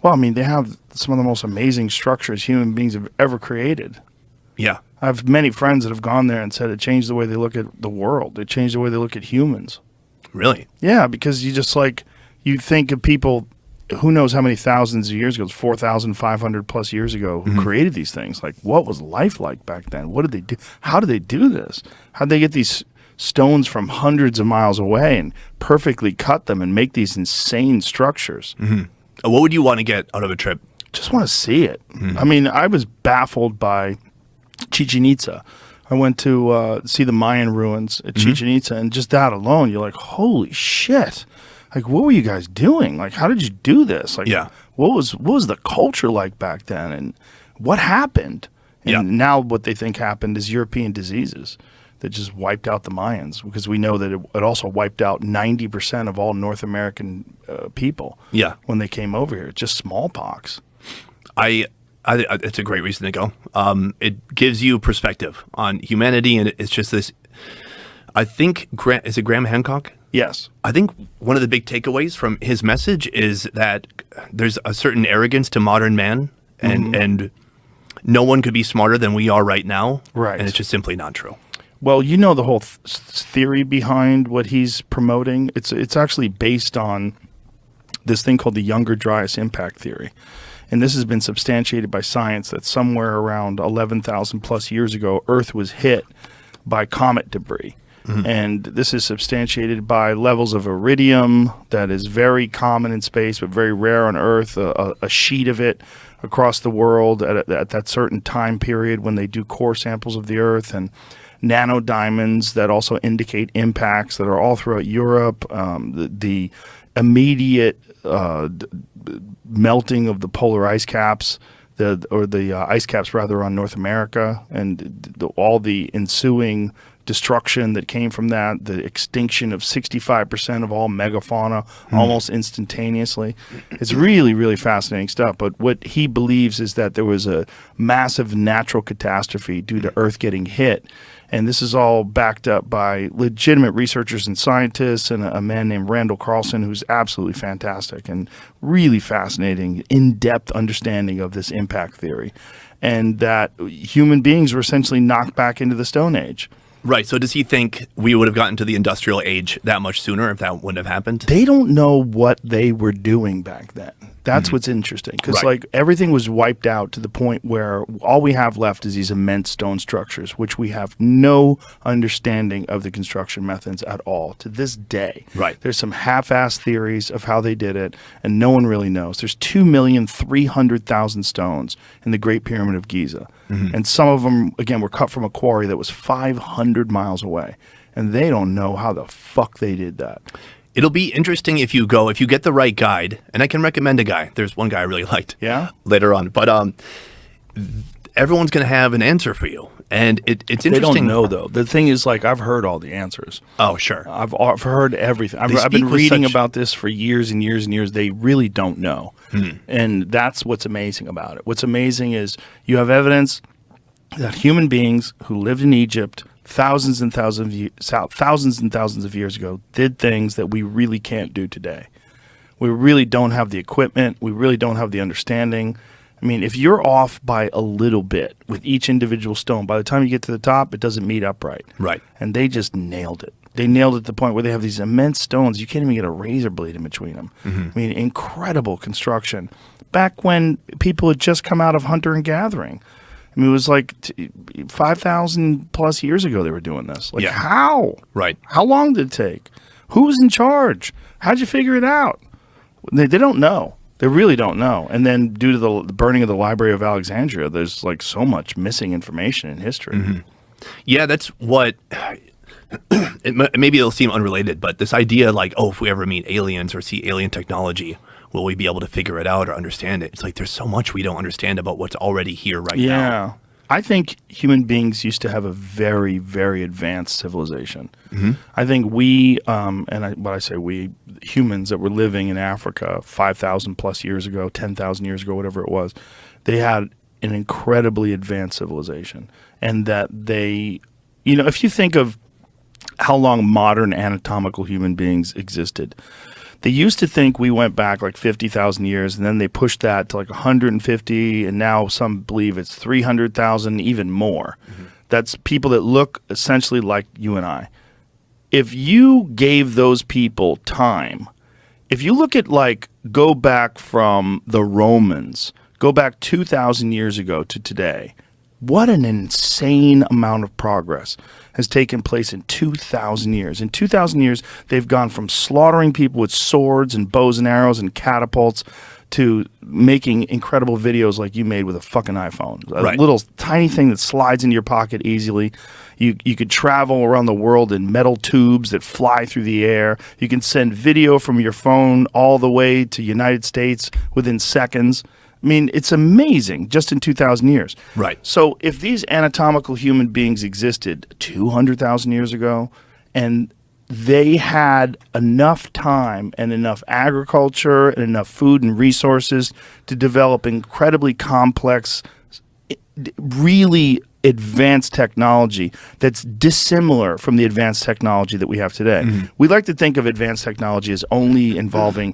Well, I mean, they have some of the most amazing structures human beings have ever created. Yeah. I have many friends that have gone there and said it changed the way they look at the world. It changed the way they look at humans. Really? Yeah, because you just you think of people, who knows how many thousands of years ago, 4,500 plus years ago, who created these things. Like, what was life like back then? What did they do? How did they do this? How did they get these stones from hundreds of miles away and perfectly cut them and make these insane structures? What would you want to get out of a trip? Just want to see it. I mean, I was baffled by Chichen Itza. I went to see the Mayan ruins at Chichen Itza, and just that alone, you're like, holy shit. Like, what were you guys doing? Like, how did you do this? Like, what was the culture like back then, and what happened? And now what they think happened is European diseases that just wiped out the Mayans, because we know that it also wiped out 90% of all North American people when they came over here. Just smallpox. It's a great reason to go. It gives you perspective on humanity, and it's just this. I think is it Graham Hancock? Yes. I think one of the big takeaways from his message is that there's a certain arrogance to modern man, and no one could be smarter than we are right now. Right. And it's just simply not true. Well, you know the whole theory behind what he's promoting. It's actually based on this thing called the Younger Dryas impact theory. And this has been substantiated by science that somewhere around 11,000 plus years ago, Earth was hit by comet debris. And this is substantiated by levels of iridium that is very common in space but very rare on Earth, a sheet of it across the world at that certain time period when they do core samples of the Earth, and nanodiamonds that also indicate impacts that are all throughout Europe, the immediate melting of the polar ice caps, the ice caps rather on North America, and all the ensuing destruction that came from that, the extinction of 65% of all megafauna almost instantaneously. It's really, really fascinating stuff. But what he believes is that there was a massive natural catastrophe due to Earth getting hit. And this is all backed up by legitimate researchers and scientists, and a man named Randall Carlson, who's absolutely fantastic and really fascinating, in-depth understanding of this impact theory. And that human beings were essentially knocked back into the Stone Age. Right. So does he think we would have gotten to the industrial age that much sooner if that wouldn't have happened? They don't know what they were doing back then. That's what's interesting, because like everything was wiped out to the point where all we have left is these immense stone structures, which we have no understanding of the construction methods at all to this day. Right. There's some half-assed theories of how they did it, and no one really knows. There's 2,300,000 stones in the Great Pyramid of Giza, and some of them, again, were cut from a quarry that was 500 miles away, and they don't know how the fuck they did that. It'll be interesting if you get the right guide, and I can recommend a guy. There's one guy I really liked. Yeah? Later on. But everyone's going to have an answer for you. And it's interesting. They don't know, though. The thing is, like, I've heard all the answers. Oh, sure. I've heard everything. I've been reading about this for years and years and years. They really don't know. And that's what's amazing about it. What's amazing is you have evidence that human beings who lived in Egypt thousands and thousands of years ago did things that we really can't do today. We really don't have the equipment. We really don't have the understanding. I mean, if you're off by a little bit with each individual stone, by the time you get to the top, it doesn't meet upright. Right. And they just nailed it. They nailed it to the point where they have these immense stones. You can't even get a razor blade in between them. I mean, incredible construction. Back when people had just come out of hunter and gathering. I mean, it was like 5,000 plus years ago they were doing this. Like, how? Right. How long did it take? Who was in charge? How'd you figure it out? They don't know. They really don't know. And then due to the burning of the Library of Alexandria, there's like so much missing information in history. Yeah, that's what... maybe it'll seem unrelated, but this idea like, oh, if we ever meet aliens or see alien technology, will we be able to figure it out or understand it? It's like there's so much we don't understand about what's already here right now. Yeah. I think human beings used to have a very, very advanced civilization. I think we, when I say we, humans that were living in Africa 5,000 plus years ago, 10,000 years ago, whatever it was, they had an incredibly advanced civilization. And that they, you know, if you think of how long modern anatomical human beings existed, They used to think we went back like 50,000 years, and then they pushed that to like 150, and now some believe it's 300,000, even more. That's people that look essentially like you and I. If you gave those people time, if you look at like go back from the Romans, go back 2,000 years ago to today, what an insane amount of progress has taken place in 2,000 years. In 2,000 years, they've gone from slaughtering people with swords and bows and arrows and catapults to making incredible videos like you made with a fucking iPhone. A little tiny thing that slides into your pocket easily. You could travel around the world in metal tubes that fly through the air. You can send video from your phone all the way to United States within seconds. I mean, it's amazing just in 2,000 years. Right. So if these anatomical human beings existed 200,000 years ago, and they had enough time and enough agriculture and enough food and resources to develop incredibly complex, really advanced technology that's dissimilar from the advanced technology that we have today. We like to think of advanced technology as only involving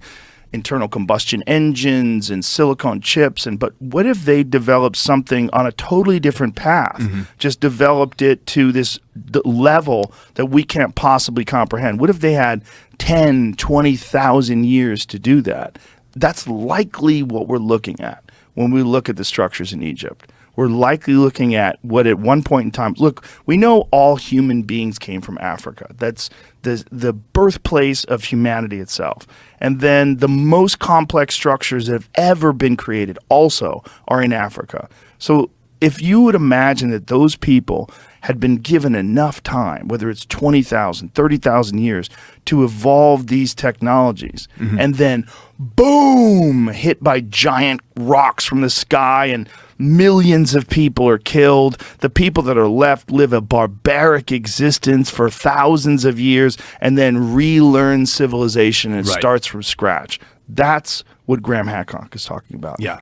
internal combustion engines and silicon chips, but what if they developed something on a totally different path, just developed it to this level that we can't possibly comprehend? What if they had 10, 20,000 years to do that? That's likely what we're looking at when we look at the structures in Egypt. We're likely looking at what at one point in time, look, we know all human beings came from Africa. That's the birthplace of humanity itself. And then the most complex structures that have ever been created also are in Africa. So if you would imagine that those people had been given enough time, whether it's 20,000, 30,000 years, to evolve these technologies, and then boom, hit by giant rocks from the sky and millions of people are killed. The people that are left live a barbaric existence for thousands of years and then relearn civilization and it starts from scratch. That's what Graham Hancock is talking about. Yeah.